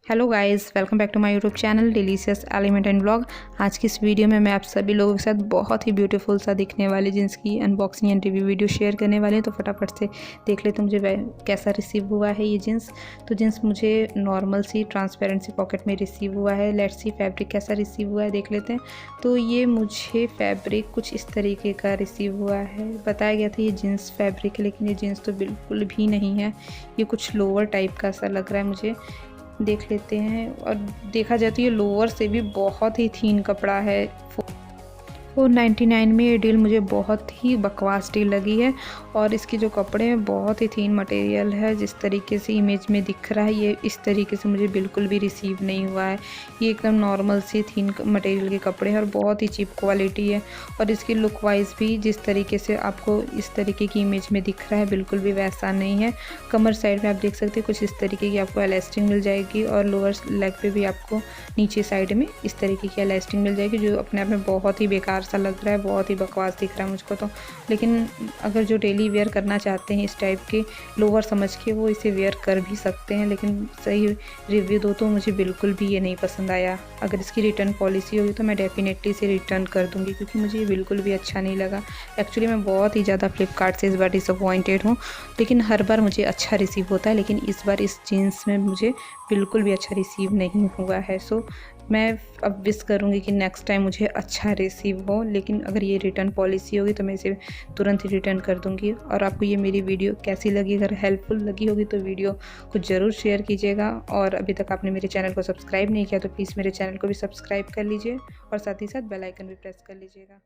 Hello guys, welcome back to my YouTube channel delicious element and blog. आज की इस video में मैं आप सभी लोगों के साथ बहुत ही ब्यूटीफुल सा दिखने वाली जींस की unboxing and review video share करने वाली हूँ। तो फटाफट से देख लेते मुझे कैसा रिसीव हुआ है ये जीन्स। तो जीन्स मुझे नॉर्मल सी ट्रांसपेरेंट सी पॉकेट में रिसीव हुआ है। लेट्स सी फैब्रिक कैसा रिसीव हुआ है देख लेते हैं। तो ये मुझे फैब्रिक कुछ इस तरीके का रिसीव हुआ है। बताया गया था ये जीन्स फैब्रिक है, लेकिन ये जीन्स तो बिल्कुल भी नहीं है। ये कुछ लोअर टाइप का सा लग रहा है मुझे। देख लेते हैं। और देखा जाए तो ये लोअर से भी बहुत ही थीन कपड़ा है। 499 में ये डील मुझे बहुत ही बकवास डील लगी है। और इसके जो कपड़े हैं बहुत ही थीन मटेरियल है। जिस तरीके से इमेज में दिख रहा है ये इस तरीके से मुझे बिल्कुल भी रिसीव नहीं हुआ है। ये एकदम नॉर्मल सी थीन मटेरियल के कपड़े हैं और बहुत ही चीप क्वालिटी है। और इसकी लुक वाइज भी जिस तरीके से आपको इस तरीके की इमेज में दिख रहा है बिल्कुल भी वैसा नहीं है। कमर साइड में आप देख सकते हैं कुछ इस तरीके की आपको एलास्टिक मिल जाएगी और लोअर लेग पे भी आपको नीचे साइड में इस तरीके की एलास्टिक मिल जाएगी, जो अपने आप में बहुत ही बेकार सा लग रहा है, बहुत ही बकवास दिख रहा है मुझको तो। लेकिन अगर जो डेली वेयर करना चाहते हैं इस टाइप के लोअर समझ के वो इसे वेयर कर भी सकते हैं। लेकिन सही रिव्यू दो तो मुझे बिल्कुल भी ये नहीं पसंद आया। अगर इसकी रिटर्न पॉलिसी होगी तो मैं डेफिनेटली इसे रिटर्न कर दूँगी, क्योंकि मुझे ये बिल्कुल भी अच्छा नहीं लगा। एक्चुअली मैं बहुत ही ज़्यादा फ्लिपकार्ट से इस बार डिसअपॉइंटेड हूँ। लेकिन हर बार मुझे अच्छा रिसीव होता है, लेकिन इस बार इस जीन्स में मुझे बिल्कुल भी अच्छा रिसीव नहीं हुआ है। सो मैं अब विश करूँगी कि नेक्स्ट टाइम मुझे अच्छा रिसीव हो। लेकिन अगर ये रिटर्न पॉलिसी होगी तो मैं इसे तुरंत ही रिटर्न कर दूँगी। और आपको ये मेरी वीडियो कैसी लगी, अगर हेल्पफुल लगी होगी तो वीडियो को ज़रूर शेयर कीजिएगा। और अभी तक आपने मेरे चैनल को सब्सक्राइब नहीं किया तो प्लीज़ मेरे चैनल को भी सब्सक्राइब कर लीजिए और साथ ही साथ बेल आइकन भी प्रेस कर लीजिएगा।